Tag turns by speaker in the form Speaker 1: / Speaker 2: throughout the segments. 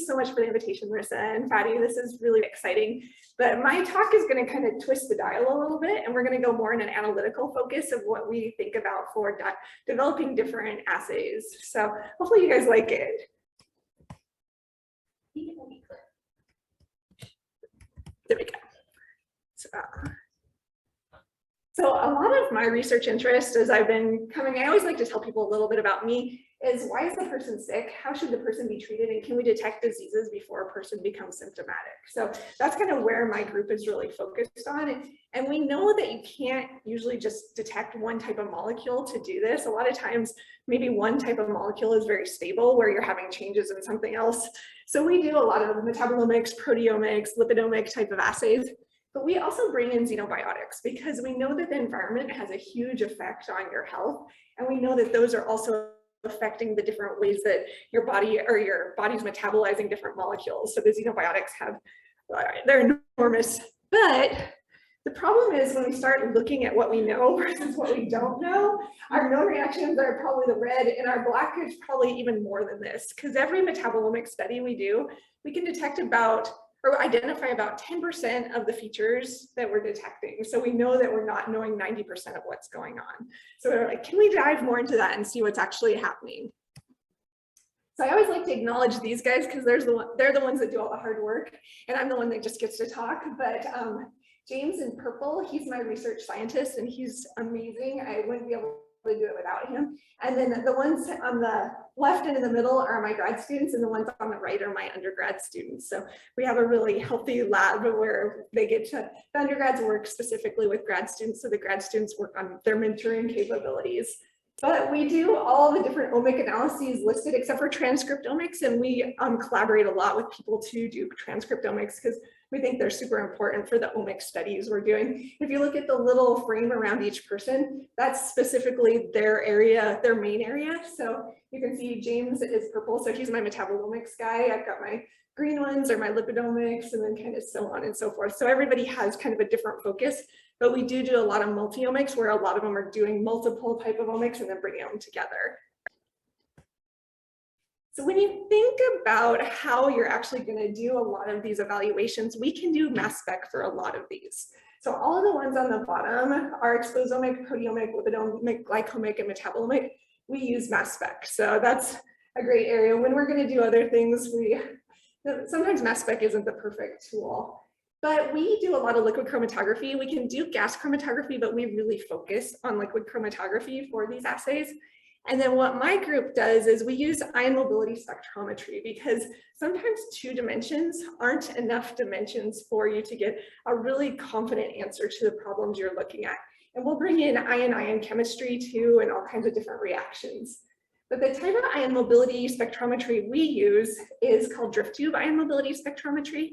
Speaker 1: so much for the invitation, Marissa and Fatty. This is really exciting. But my talk is going to kind of twist the dial a little bit, and we're going to go more in an analytical focus of what we think about for developing different assays. So hopefully you guys like it. There we go. So a lot of my research interest as I've been coming, I always like to tell people a little bit about me, is why is the person sick? How should the person be treated? And can we detect diseases before a person becomes symptomatic? So that's kind of where my group is really focused on. And we know that you can't usually just detect one type of molecule to do this. A lot of times, maybe one type of molecule is very stable where you're having changes in something else. So we do a lot of metabolomics, proteomics, lipidomic type of assays. But we also bring in xenobiotics because we know that the environment has a huge effect on your health. And we know that those are also affecting the different ways that your body or your body's metabolizing different molecules. So the xenobiotics have, they're enormous. But the problem is when we start looking at what we know versus what we don't know, our known reactions are probably the red, and our black is probably even more than this. Because every metabolomic study we do, we can detect about or identify about 10% of the features that we're detecting. So we know that we're not knowing 90% of what's going on. So we're like, can we dive more into that and see what's actually happening? So I always like to acknowledge these guys because they're the ones that do all the hard work, and I'm the one that just gets to talk. But James in purple, he's my research scientist, and he's amazing. I wouldn't be able to do it without him. And then the ones on the left and in the middle are my grad students, and the ones on the right are my undergrad students. So we have a really healthy lab where they get to, the undergrads work specifically with grad students, so the grad students work on their mentoring capabilities. But we do all the different omic analyses listed except for transcriptomics, and we collaborate a lot with people to do transcriptomics because we think they're super important for the omic studies we're doing. If you look at the little frame around each person, that's specifically their area, their main area. So you can see James is purple, so he's my metabolomics guy. I've got my green ones are my lipidomics, and then kind of so on and so forth. So everybody has kind of a different focus, but we do a lot of multi-omics where a lot of them are doing multiple type of omics and then bringing them together. So when you think about how you're actually going to do a lot of these evaluations, we can do mass spec for a lot of these. So all of the ones on the bottom are exposomic, proteomic, lipidomic, glycomic, and metabolomic. We use mass spec. So that's a great area. When we're going to do other things, sometimes mass spec isn't the perfect tool. But we do a lot of liquid chromatography. We can do gas chromatography, but we really focus on liquid chromatography for these assays. And then what my group does is we use ion mobility spectrometry because sometimes 2 dimensions aren't enough dimensions for you to get a really confident answer to the problems you're looking at. And we'll bring in ion-ion chemistry too and all kinds of different reactions. But the type of ion mobility spectrometry we use is called drift tube ion mobility spectrometry.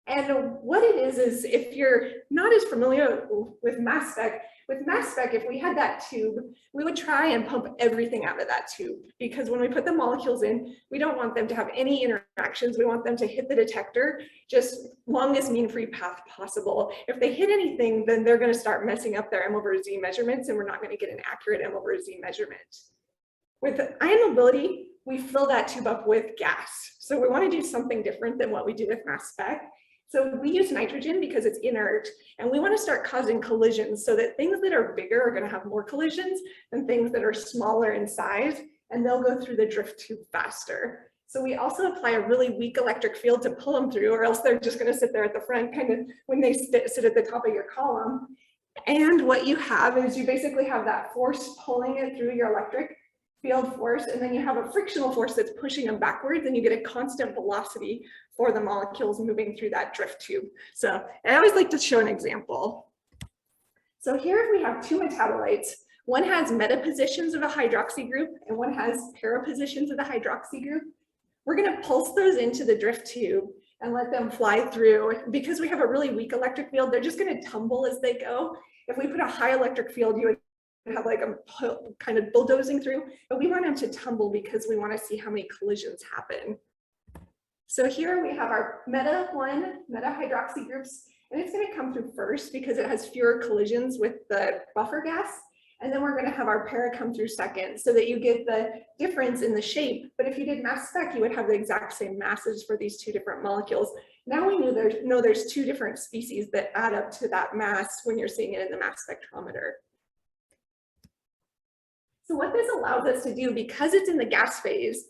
Speaker 1: And what it is if you're not as familiar with mass spec, if we had that tube, we would try and pump everything out of that tube because when we put the molecules in, we don't want them to have any interactions. We want them to hit the detector just longest mean-free path possible. If they hit anything, then they're going to start messing up their M/Z measurements, and we're not going to get an accurate M/Z measurement. With ion mobility, we fill that tube up with gas. So we want to do something different than what we do with mass spec. So we use nitrogen because it's inert, and we want to start causing collisions so that things that are bigger are going to have more collisions than things that are smaller in size, and they'll go through the drift tube faster. So we also apply a really weak electric field to pull them through, or else they're just going to sit there at the front, kind of when they sit at the top of your column. And what you have is you basically have that force pulling it through your electric field force, and then you have a frictional force that's pushing them backwards, and you get a constant velocity for the molecules moving through that drift tube. So I always like to show an example. So here we have 2 metabolites. One has meta positions of a hydroxy group, and one has para positions of the hydroxy group. We're going to pulse those into the drift tube and let them fly through. Because we have a really weak electric field, they're just going to tumble as they go. If we put a high electric field, you would have like a kind of bulldozing through, but we want them to tumble because we want to see how many collisions happen. So here we have our meta hydroxy groups, and it's going to come through first because it has fewer collisions with the buffer gas. And then we're going to have our para come through second so that you get the difference in the shape. But if you did mass spec, you would have the exact same masses for these two different molecules. Now we know there's two different species that add up to that mass when you're seeing it in the mass spectrometer. So what this allows us to do, because it's in the gas phase,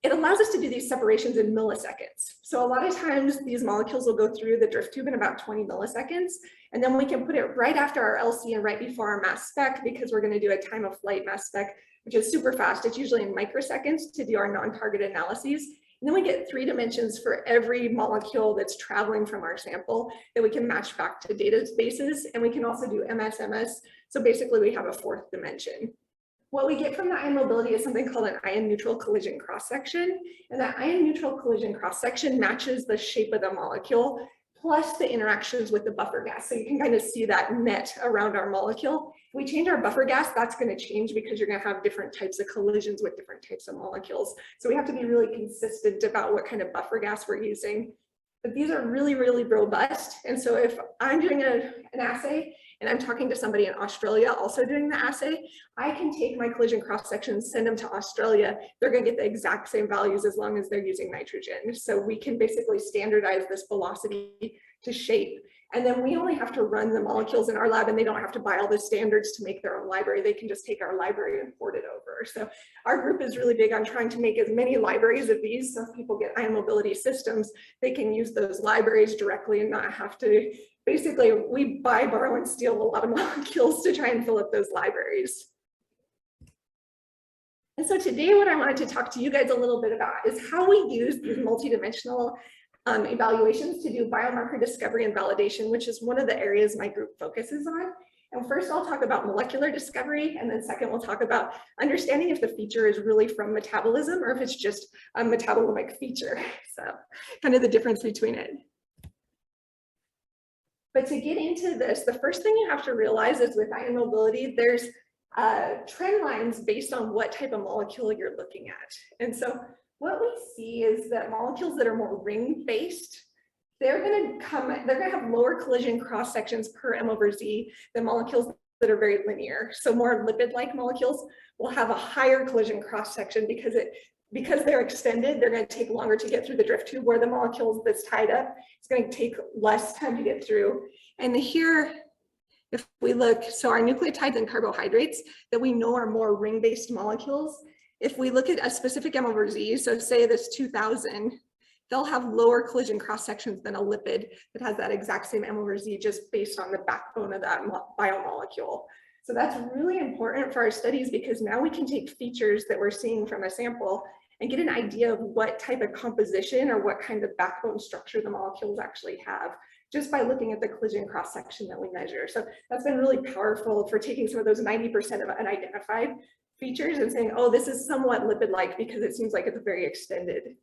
Speaker 1: it allows us to do these separations in milliseconds. So a lot of times these molecules will go through the drift tube in about 20 milliseconds, and then we can put it right after our LC and right before our mass spec, because we're going to do a time of flight mass spec, which is super fast. It's usually in microseconds to do our non-target analyses. And then we get 3 dimensions for every molecule that's traveling from our sample that we can match back to databases. And we can also do MS-MS. So basically we have a 4th dimension. What we get from the ion mobility is something called an ion neutral collision cross-section. And that ion neutral collision cross-section matches the shape of the molecule plus the interactions with the buffer gas. So you can kind of see that net around our molecule. If we change our buffer gas, that's going to change because you're going to have different types of collisions with different types of molecules. So we have to be really consistent about what kind of buffer gas we're using. But these are really, really robust. And so if I'm doing an assay and I'm talking to somebody in Australia also doing the assay, I can take my collision cross sections, send them to Australia. They're going to get the exact same values as long as they're using nitrogen. So we can basically standardize this velocity to shape. And then we only have to run the molecules in our lab, and they don't have to buy all the standards to make their own library. They can just take our library and port it over. So our group is really big on trying to make as many libraries of these. So if people get ion mobility systems, they can use those libraries directly and not have to, basically we buy, borrow, and steal a lot of molecules to try and fill up those libraries. And so today what I wanted to talk to you guys a little bit about is how we use these multidimensional evaluations to do biomarker discovery and validation, which is one of the areas my group focuses on. And first I'll talk about molecular discovery, and then second we'll talk about understanding if the feature is really from metabolism or if it's just a metabolomic feature. So kind of the difference between it. But to get into this, the first thing you have to realize is with ion mobility, there's trend lines based on what type of molecule you're looking at. And so what we see is that molecules that are more ring-based, they're going to have lower collision cross sections per m/z than molecules that are very linear. So more lipid-like molecules will have a higher collision cross section because they're extended. They're going to take longer to get through the drift tube, where the molecules that's tied up, it's going to take less time to get through. And here, if we look, so our nucleotides and carbohydrates that we know are more ring-based molecules, if we look at a specific m/z, so say this 2000, they'll have lower collision cross sections than a lipid that has that exact same m/z just based on the backbone of that biomolecule. So that's really important for our studies, because now we can take features that we're seeing from a sample and get an idea of what type of composition or what kind of backbone structure the molecules actually have, just by looking at the collision cross section that we measure. So that's been really powerful for taking some of those 90% of unidentified features and saying, oh, this is somewhat lipid-like because it seems like it's very extended.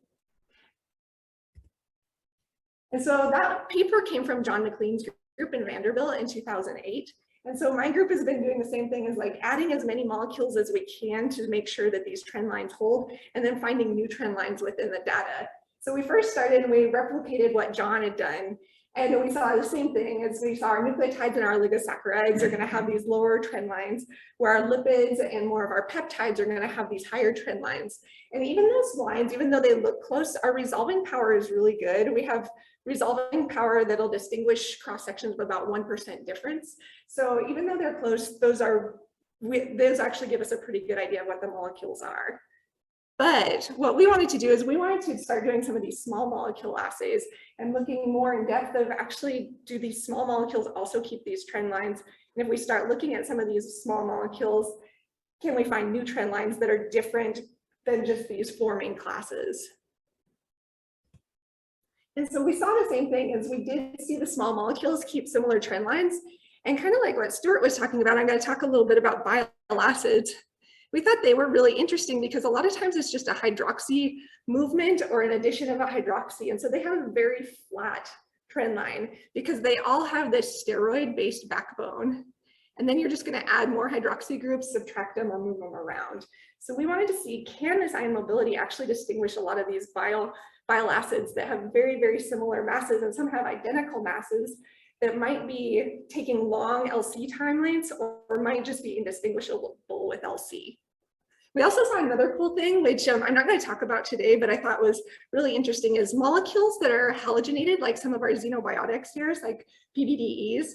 Speaker 1: And so that paper came from John McLean's group in Vanderbilt in 2008. And so my group has been doing the same thing, as like adding as many molecules as we can to make sure that these trend lines hold, and then finding new trend lines within the data. So we first started and we replicated what John had done. And we saw the same thing as we saw our nucleotides and our oligosaccharides are going to have these lower trend lines, where our lipids and more of our peptides are going to have these higher trend lines. And even those lines, even though they look close, our resolving power is really good. We have resolving power that'll distinguish cross sections of about 1% difference. So even though they're close, those actually give us a pretty good idea of what the molecules are. But what we wanted to do is we wanted to start doing some of these small molecule assays and looking more in depth of actually, do these small molecules also keep these trend lines? And if we start looking at some of these small molecules, can we find new trend lines that are different than just these four main classes? And so we saw the same thing, as we did see the small molecules keep similar trend lines. And kind of like what Stuart was talking about, I'm going to talk a little bit about bile acids. We thought they were really interesting because a lot of times it's just a hydroxy movement or an addition of a hydroxy. And so they have a very flat trend line because they all have this steroid-based backbone. And then you're just going to add more hydroxy groups, subtract them, or move them around. So we wanted to see, can this ion mobility actually distinguish a lot of these bile acids that have very, very similar masses, and some have identical masses, that might be taking long LC timelines or might just be indistinguishable with LC. We also saw another cool thing, which I'm not going to talk about today, but I thought was really interesting, is molecules that are halogenated, like some of our xenobiotic stairs, like PBDEs,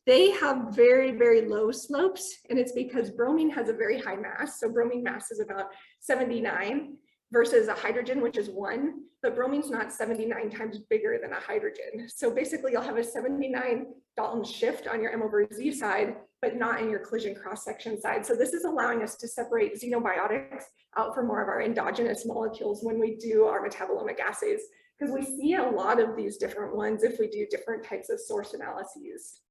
Speaker 1: they have very, very low slopes, and it's because bromine has a very high mass. So bromine mass is about 79 versus a hydrogen, which is 1, but bromine's not 79 times bigger than a hydrogen. So basically you'll have a 79 Dalton shift on your M over Z side, but not in your collision cross-section side. So this is allowing us to separate xenobiotics out from more of our endogenous molecules when we do our metabolomic assays, because we see a lot of these different ones if we do different types of source analyses.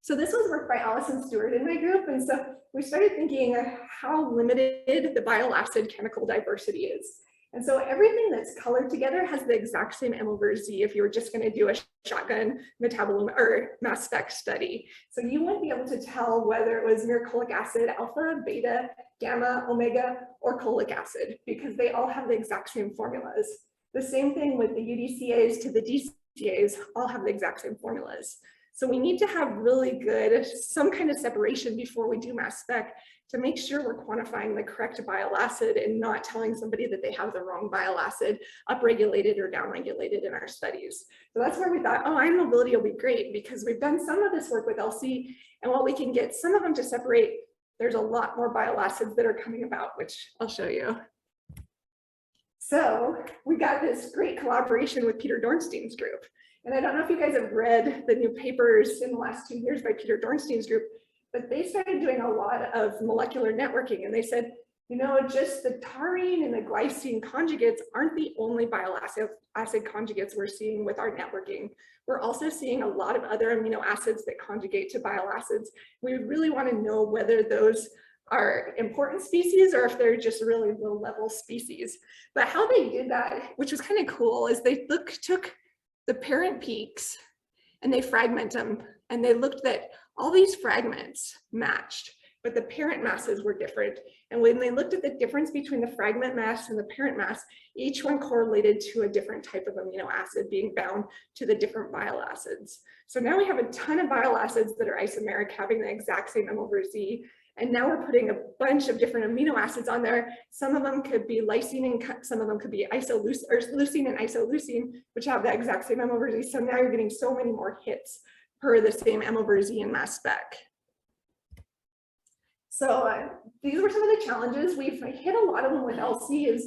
Speaker 1: So this was work by Allison Stewart in my group, and so we started thinking how limited the bile acid chemical diversity is. And so everything that's colored together has the exact same M over Z if you were just going to do a shotgun metabolome or mass spec study. So you wouldn't be able to tell whether it was myricolic acid, alpha, beta, gamma, omega, or cholic acid, because they all have the exact same formulas. The same thing with the UDCAs to the DCAs, all have the exact same formulas. So we need to have really good, some kind of separation before we do mass spec to make sure we're quantifying the correct bile acid and not telling somebody that they have the wrong bile acid upregulated or downregulated in our studies. So that's where we thought, oh, ion mobility will be great, because we've done some of this work with LC, and while we can get some of them to separate, there's a lot more bile acids that are coming about, which I'll show you. So we got this great collaboration with Peter Dornstein's group. And I don't know if you guys have read the new papers in the last 2 years by Peter Dornstein's group, but they started doing a lot of molecular networking, and they said, you know, just the taurine and the glycine conjugates aren't the only bile acid conjugates we're seeing with our networking. We're also seeing a lot of other amino acids that conjugate to bile acids. We really want to know whether those are important species or if they're just really low level species. But how they did that, which was kind of cool, is they took the parent peaks and they fragment them, and they looked that all these fragments matched, but the parent masses were different. And when they looked at the difference between the fragment mass and the parent mass, each one correlated to a different type of amino acid being bound to the different bile acids. So now we have a ton of bile acids that are isomeric, having the exact same M over Z. And now we're putting a bunch of different amino acids on there. Some of them could be lysine, and some of them could be leucine and isoleucine, which have the exact same M over Z. So now you're getting so many more hits per the same M over Z in mass spec. So these were some of the challenges. We've hit a lot of them with LC.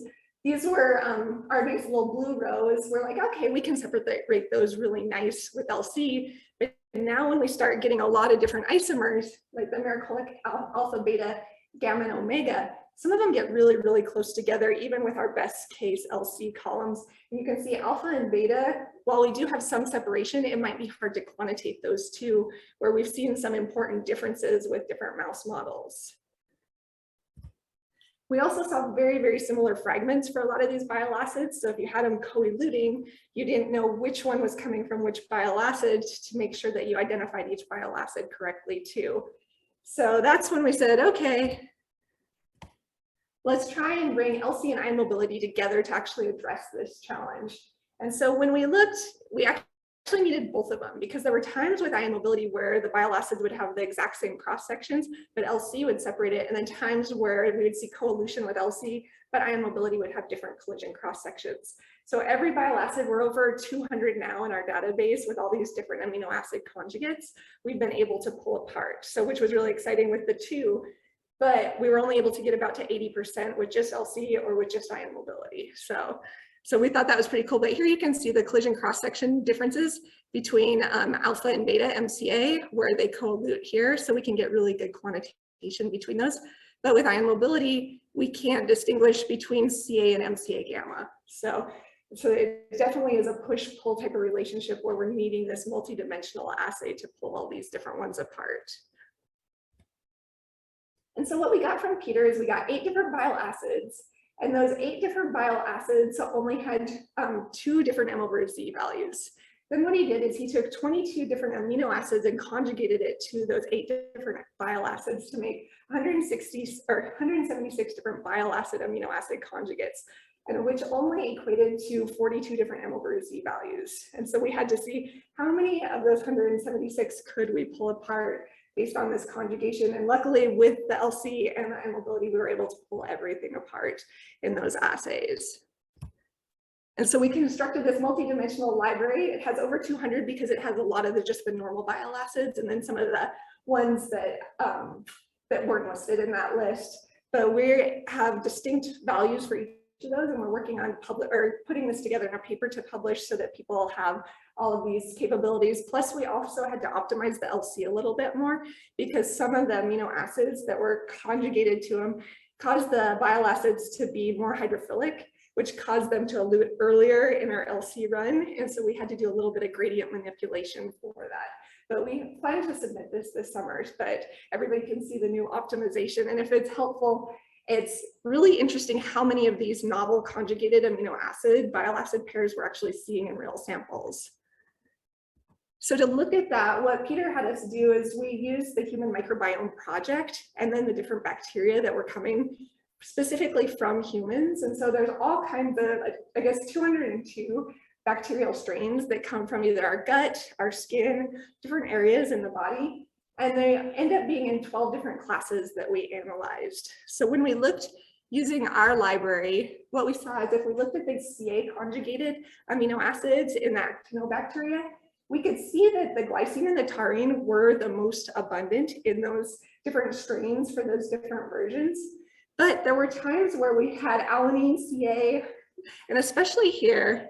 Speaker 1: These were our nice little blue rows. We're like, okay, we can separate those really nice with LC. But now when we start getting a lot of different isomers, like the myricolic, alpha, beta, gamma, and omega, some of them get really, really close together, even with our best case LC columns. And you can see alpha and beta, while we do have some separation, it might be hard to quantitate those two, where we've seen some important differences with different mouse models. We also saw very, very similar fragments for a lot of these bile acids. So if you had them co-eluting, you didn't know which one was coming from which bile acid to make sure that you identified each bile acid correctly too. So that's when we said, okay, let's try and bring LC and ion mobility together to actually address this challenge. And so when we looked, we actually needed both of them, because there were times with ion mobility where the bile acids would have the exact same cross sections, but LC would separate it, and then times where we would see coelution with LC, but ion mobility would have different collision cross sections. So every bile acid, we're over 200 now in our database with all these different amino acid conjugates, we've been able to pull apart. So which was really exciting with the two, but we were only able to get about to 80% with just LC or with just ion mobility. So we thought that was pretty cool. But here you can see the collision cross-section differences between alpha and beta MCA, where they coelute here. So we can get really good quantitation between those. But with ion mobility, we can't distinguish between CA and MCA gamma. So it definitely is a push-pull type of relationship where we're needing this multidimensional assay to pull all these different ones apart. And so what we got from Peter is we got 8 different bile acids, and those 8 different bile acids only had 2 different M over Z values. Then what he did is he took 22 different amino acids and conjugated it to those 8 different bile acids to make 176 different bile acid amino acid conjugates. and which only equated to 42 different MLBRZ values. And so we had to see how many of those 176 could we pull apart based on this conjugation. And luckily with the LC and the mobility, we were able to pull everything apart in those assays. And so we constructed this multi-dimensional library. It has over 200 because it has a lot of just the normal bile acids and then some of the ones that, that weren't listed in that list. But we have distinct values for each of those, and we're working on putting this together in a paper to publish so that people have all of these capabilities. Plus, we also had to optimize the LC a little bit more because some of the amino acids that were conjugated to them caused the bile acids to be more hydrophilic, which caused them to elute earlier in our LC run. And so we had to do a little bit of gradient manipulation for that. But we plan to submit this summer, but everybody can see the new optimization. And if it's helpful, it's really interesting how many of these novel conjugated amino acid bile acid pairs we're actually seeing in real samples. So to look at that, what Peter had us do is we used the Human Microbiome Project and then the different bacteria that were coming specifically from humans. And so there's all kinds of, I guess, 202 bacterial strains that come from either our gut, our skin, different areas in the body. And they end up being in 12 different classes that we analyzed. So when we looked using our library, what we saw is if we looked at the CA conjugated amino acids in the actinobacteria, we could see that the glycine and the taurine were the most abundant in those different strains for those different versions. But there were times where we had alanine, CA, and especially here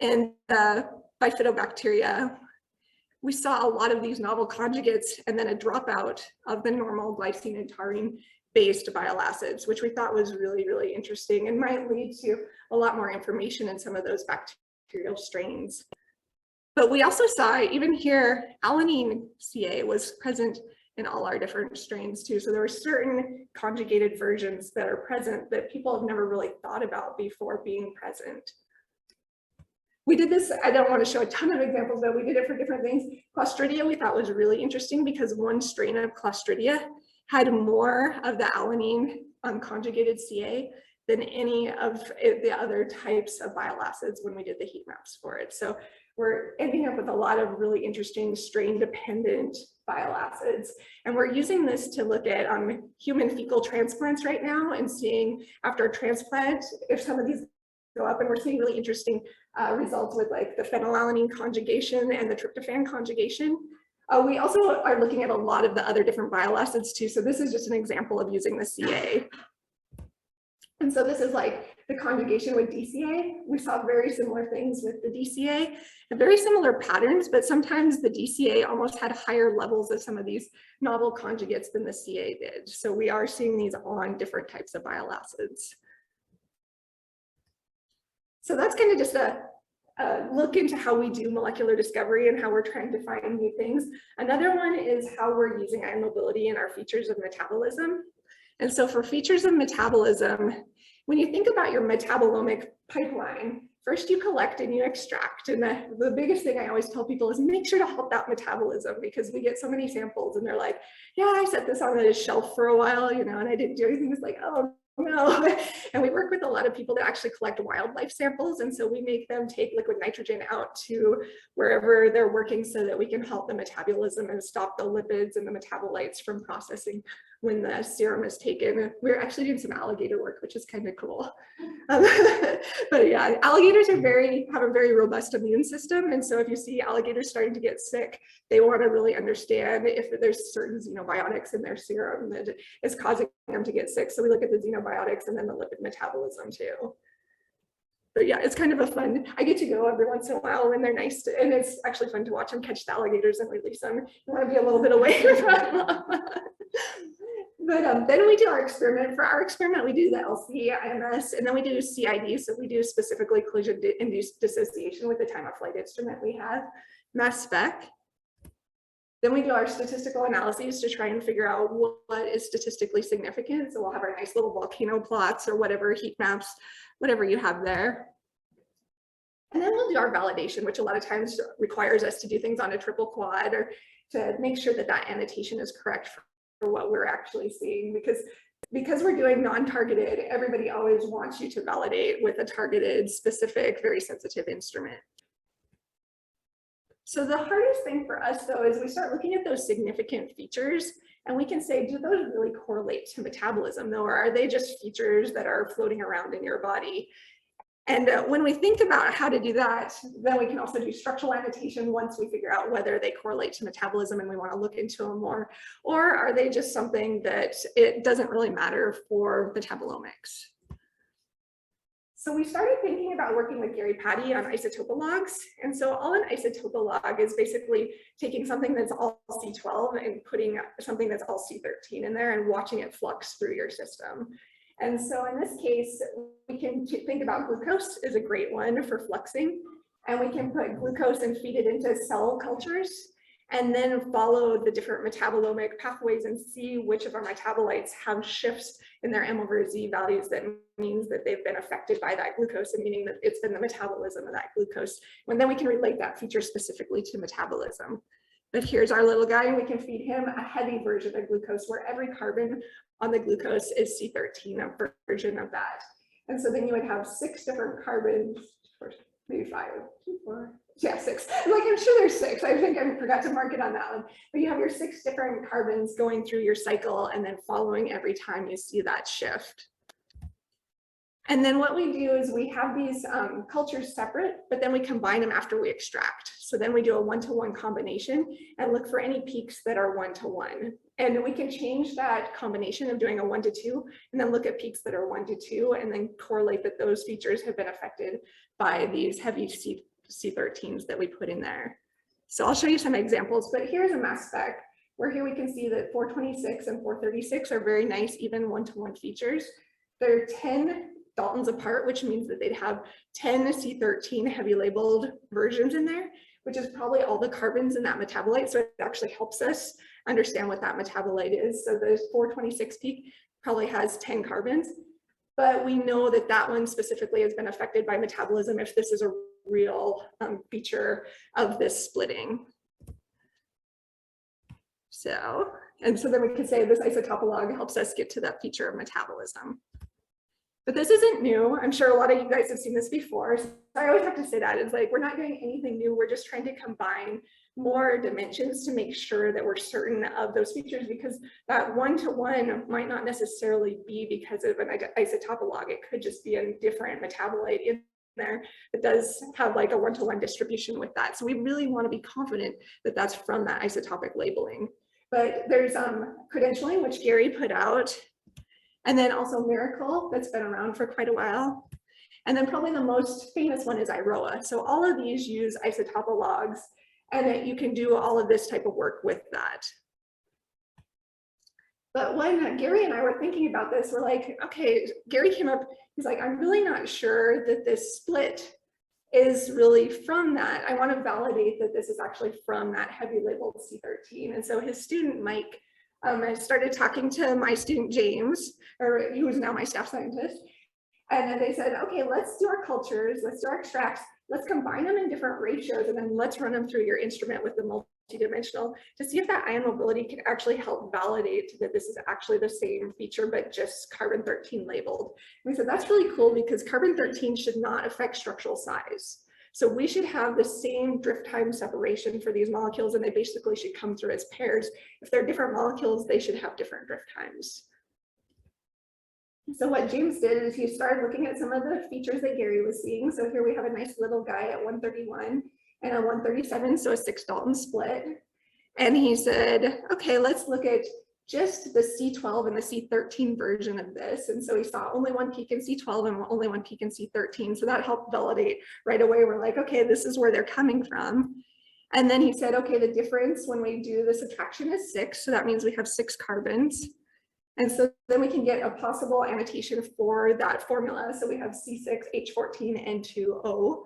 Speaker 1: in the bifidobacteria, we saw a lot of these novel conjugates and then a dropout of the normal glycine and taurine based bile acids, which we thought was really, really interesting and might lead to a lot more information in some of those bacterial strains. But we also saw, even here, alanine CA was present in all our different strains too. So there were certain conjugated versions that are present that people have never really thought about before being present. We did this, I don't want to show a ton of examples, but we did it for different things. Clostridia we thought was really interesting because one strain of Clostridia had more of the alanine conjugated CA than any of the other types of bile acids when we did the heat maps for it. So we're ending up with a lot of really interesting strain dependent bile acids. And we're using this to look at human fecal transplants right now and seeing after a transplant if some of these go up, and we're seeing really interesting results with like the phenylalanine conjugation and the tryptophan conjugation. We also are looking at a lot of the other different bile acids too. So this is just an example of using the CA. And so this is like the conjugation with DCA. We saw very similar things with the DCA, and very similar patterns, but sometimes the DCA almost had higher levels of some of these novel conjugates than the CA did. So we are seeing these on different types of bile acids. So that's kind of just a look into how we do molecular discovery and how we're trying to find new things. Another one is how we're using ion mobility in our features of metabolism. And so for features of metabolism, when you think about your metabolomic pipeline, first you collect and you extract. And the biggest thing I always tell people is make sure to help that metabolism, because we get so many samples and they're like, yeah, I set this on a shelf for a while, you know, and I didn't do anything. It's like, oh, no. And we work with a lot of people that actually collect wildlife samples. And so we make them take liquid nitrogen out to wherever they're working so that we can help the metabolism and stop the lipids and the metabolites from processing when the serum is taken. We're actually doing some alligator work, which is kind of cool. But yeah, alligators are have a very robust immune system. And so if you see alligators starting to get sick, they want to really understand if there's certain xenobiotics in their serum that is causing them to get sick. So we look at the xenobiotics and then the lipid metabolism too. But yeah, it's kind of a fun, I get to go every once in a while when they're nice and it's actually fun to watch them catch the alligators and release them. You want to be a little bit away from them. But then we do our experiment. For our experiment, we do the LC, IMS, and then we do CID. So we do specifically collision-induced dissociation with the time of flight instrument we have, mass spec. Then we do our statistical analyses to try and figure out what is statistically significant. So we'll have our nice little volcano plots or whatever, heat maps, whatever you have there. And then we'll do our validation, which a lot of times requires us to do things on a triple quad or to make sure that that annotation is correct for what we're actually seeing, because because we're doing non-targeted, everybody always wants you to validate with a targeted, specific, very sensitive instrument. So the hardest thing for us, though, is we start looking at those significant features and we can say, do those really correlate to metabolism, though, or are they just features that are floating around in your body? And when we think about how to do that, then we can also do structural annotation once we figure out whether they correlate to metabolism and we want to look into them more, or are they just something that it doesn't really matter for metabolomics. So we started thinking about working with Gary Patty on isotopologs. And so all an isotopolog is basically taking something that's all C12 and putting something that's all C13 in there and watching it flux through your system. And so in this case, we can think about glucose is a great one for fluxing. And we can put glucose and feed it into cell cultures and then follow the different metabolomic pathways and see which of our metabolites have shifts in their M over Z values. That means that they've been affected by that glucose, and meaning that it's been the metabolism of that glucose. And then we can relate that feature specifically to metabolism. But here's our little guy, and we can feed him a heavy version of glucose where every carbon on the glucose is C13, a version of that. And so then you would have 6 different carbons, or maybe 5, 2, 4, yeah, 6. Like, I'm sure there's 6. I think I forgot to mark it on that one. But you have your 6 different carbons going through your cycle and then following every time you see that shift. And then what we do is we have these cultures separate, but then we combine them after we extract. So then we do a 1-to-1 combination and look for any peaks that are 1-to-1. And we can change that combination of doing a 1-to-2 and then look at peaks that are 1-to-2 and then correlate that those features have been affected by these heavy C13s that we put in there. So I'll show you some examples, but here's a mass spec where here we can see that 426 and 436 are very nice, even 1-to-1 features. They're 10 Daltons apart, which means that they'd have 10 C13 heavy labeled versions in there, which is probably all the carbons in that metabolite. So it actually helps us understand what that metabolite is. So the 426 peak probably has 10 carbons, but we know that that one specifically has been affected by metabolism if this is a real feature of this splitting. So then we can say this isotopolog helps us get to that feature of metabolism. But this isn't new. I'm sure a lot of you guys have seen this before. So I always have to say that. It's like, we're not doing anything new. We're just trying to combine more dimensions to make sure that we're certain of those features, because that 1-to-1 might not necessarily be because of an isotopolog. It could just be a different metabolite in there that does have like a 1-to-1 distribution with that. So we really want to be confident that that's from that isotopic labeling. But there's credentialing, which Gary put out. And then also Miracle, that's been around for quite a while. And then probably the most famous one is IROA. So all of these use isotopologs, and that you can do all of this type of work with that. But when Gary and I were thinking about this, we're like, okay, Gary came up, he's like, I'm really not sure that this split is really from that. I want to validate that this is actually from that heavy labeled C13. And so his student, Mike, I started talking to my student, James, or who is now my staff scientist. And then they said, okay, let's do our cultures, let's do our extracts, let's combine them in different ratios, and then let's run them through your instrument with the multidimensional to see if that ion mobility can actually help validate that this is actually the same feature, but just carbon 13 labeled. And we said, that's really cool because carbon 13 should not affect structural size. So we should have the same drift time separation for these molecules, and they basically should come through as pairs. If they're different molecules, they should have different drift times. So what James did is he started looking at some of the features that Gary was seeing. So here we have a nice little guy at 131 and a 137, so a 6 Dalton split. And he said, okay, let's look at just the C12 and the C13 version of this. And so we saw only one peak in C12 and only one peak in C13. So that helped validate right away. We're like, okay, this is where they're coming from. And then he said, okay, the difference when we do the subtraction is 6. So that means we have 6 carbons. And so then we can get a possible annotation for that formula. So we have C6H14 N2O.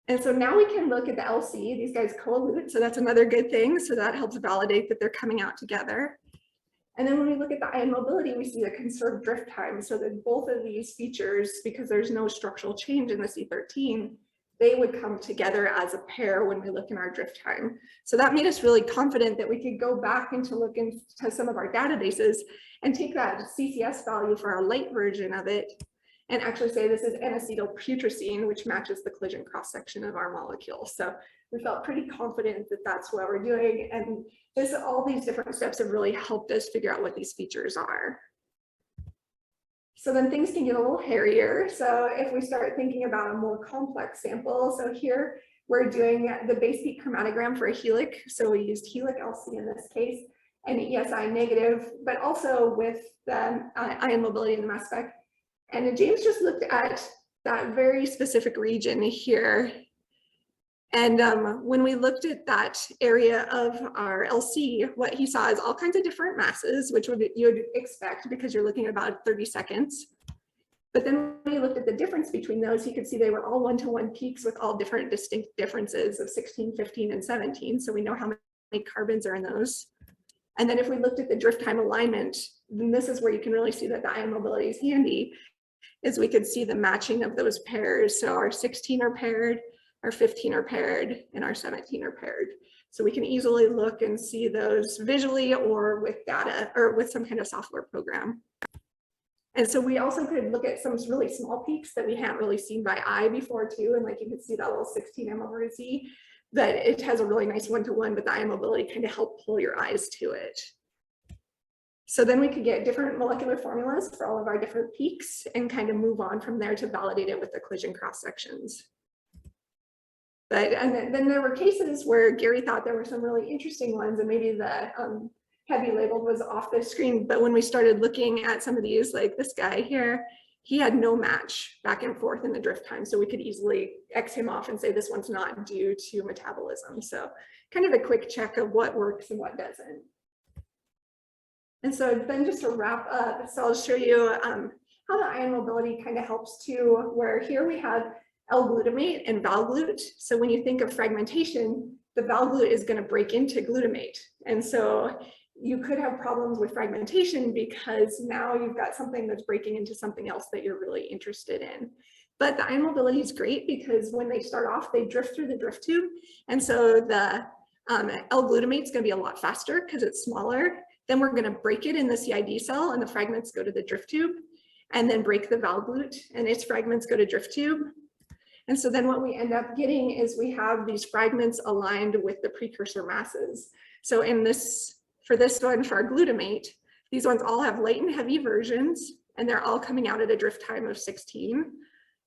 Speaker 1: And so now we can look at the LC, these guys coalute, so that's another good thing. So that helps validate that they're coming out together. And then when we look at the ion mobility, we see the conserved drift time. So that both of these features, because there's no structural change in the C13, they would come together as a pair when we look in our drift time. So that made us really confident that we could go back and to look into some of our databases and take that CCS value for our light version of it and actually say this is N-acetylputrescine, which matches the collision cross-section of our molecule. So we felt pretty confident that that's what we're doing. And all these different steps have really helped us figure out what these features are. So then things can get a little hairier. So if we start thinking about a more complex sample, so here we're doing the base peak chromatogram for a helic. So we used helic LC in this case, and ESI negative, but also with the ion mobility in the mass spec. And James just looked at that very specific region here. And when we looked at that area of our LC, what he saw is all kinds of different masses, which you would expect because you're looking at about 30 seconds. But then when he looked at the difference between those, he could see they were all one-to-one peaks with all different distinct differences of 16, 15, and 17. So we know how many carbons are in those. And then if we looked at the drift time alignment, then this is where you can really see that the ion mobility is handy, is we could see the matching of those pairs. So our 16 are paired, our 15 are paired, and our 17 are paired. So we can easily look and see those visually or with data or with some kind of software program. And so we also could look at some really small peaks that we hadn't really seen by eye before too. And like you can see that little 16 m/z, that it has a really nice one-to-one, but the ion mobility kind of helped pull your eyes to it. So then we could get different molecular formulas for all of our different peaks and kind of move on from there to validate it with the collision cross sections. And then there were cases where Gary thought there were some really interesting ones, and maybe the heavy labeled was off the screen. But when we started looking at some of these, like this guy here, he had no match back and forth in the drift time. So we could easily X him off and say this one's not due to metabolism. So kind of a quick check of what works and what doesn't. And so then just to wrap up, so I'll show you how the ion mobility kind of helps too, where here we have L-glutamate and Val-glut. So when you think of fragmentation, the Val-glut is going to break into glutamate. And so you could have problems with fragmentation because now you've got something that's breaking into something else that you're really interested in. But the ion mobility is great because when they start off, they drift through the drift tube. And so the L-glutamate is going to be a lot faster because it's smaller. Then we're going to break it in the CID cell and the fragments go to the drift tube, and then break the Val-glut and its fragments go to drift tube. And so then what we end up getting is we have these fragments aligned with the precursor masses. So in this, for this one, for our glutamate, these ones all have light and heavy versions, and they're all coming out at a drift time of 16,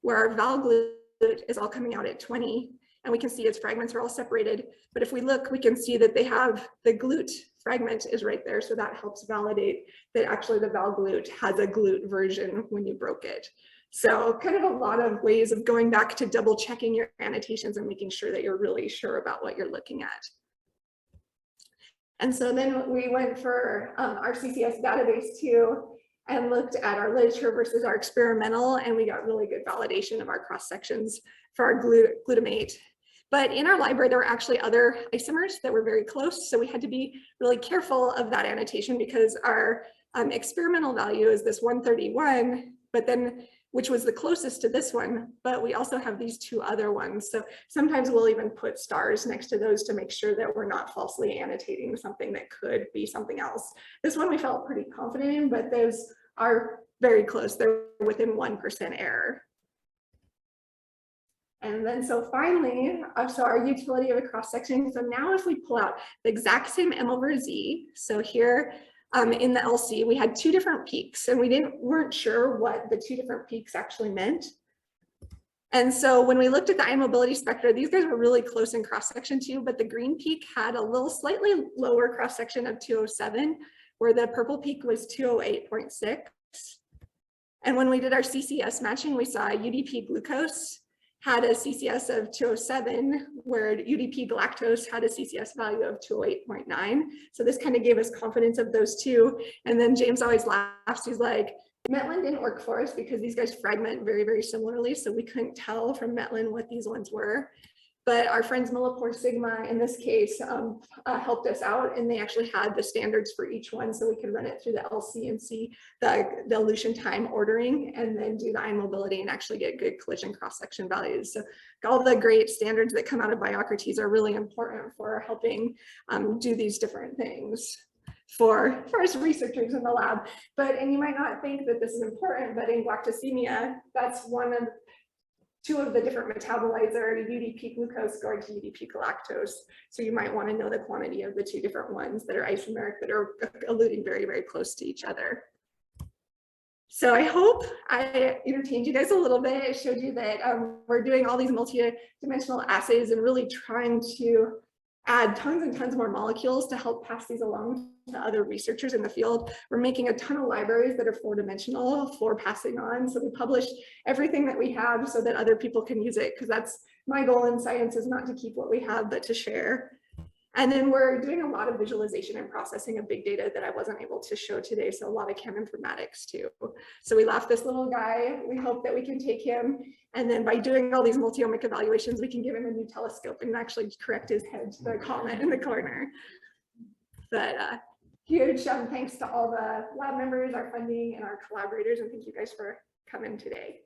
Speaker 1: where our Val-glut is all coming out at 20. And we can see its fragments are all separated. But if we look, we can see that they have the glut fragment is right there. So that helps validate that actually the Val-glut has a glut version when you broke it. So kind of a lot of ways of going back to double checking your annotations and making sure that you're really sure about what you're looking at. And so then we went for our CCS database too and looked at our literature versus our experimental, and we got really good validation of our cross sections for our glutamate. But in our library, there were actually other isomers that were very close. So we had to be really careful of that annotation because our experimental value is this 131, but then which was the closest to this one, but we also have these two other ones. So sometimes we'll even put stars next to those to make sure that we're not falsely annotating something that could be something else. This one we felt pretty confident in, but those are very close. They're within 1% error. And then so finally, so our utility of a cross section. So now if we pull out the exact same M/Z, so here in the LC, we had two different peaks and we weren't sure what the two different peaks actually meant. And so when we looked at the ion mobility spectra, these guys were really close in cross section too, but the green peak had a little slightly lower cross section of 207, where the purple peak was 208.6. And when we did our CCS matching, we saw UDP glucose had a CCS of 207, where UDP galactose had a CCS value of 208.9. So this kind of gave us confidence of those two. And then James always laughs. He's like, Metlin didn't work for us because these guys fragment very, very similarly. So we couldn't tell from Metlin what these ones were. But our friends Millipore Sigma, in this case, helped us out, and they actually had the standards for each one, so we could run it through the LC and see the dilution time ordering, and then do the ion mobility and actually get good collision cross-section values. So all the great standards that come out of biocrates are really important for helping do these different things for us researchers in the lab. And you might not think that this is important, but in galactosemia, that's two of the different metabolites are UDP glucose going to UDP galactose. So you might want to know the quantity of the two different ones that are isomeric that are eluding very, very close to each other. So I hope I entertained you guys a little bit, showed you that we're doing all these multi-dimensional assays and really trying to add tons and tons more molecules to help pass these along to other researchers in the field. We're making a ton of libraries that are 4-dimensional for passing on. So we publish everything that we have so that other people can use it, because that's my goal in science, is not to keep what we have, but to share. And then we're doing a lot of visualization and processing of big data that I wasn't able to show today. So a lot of cheminformatics too. So we left this little guy. We hope that we can take him. And then by doing all these multi-omic evaluations, we can give him a new telescope and actually correct his head to the comet in the corner. But huge thanks to all the lab members, our funding, and our collaborators. And thank you guys for coming today.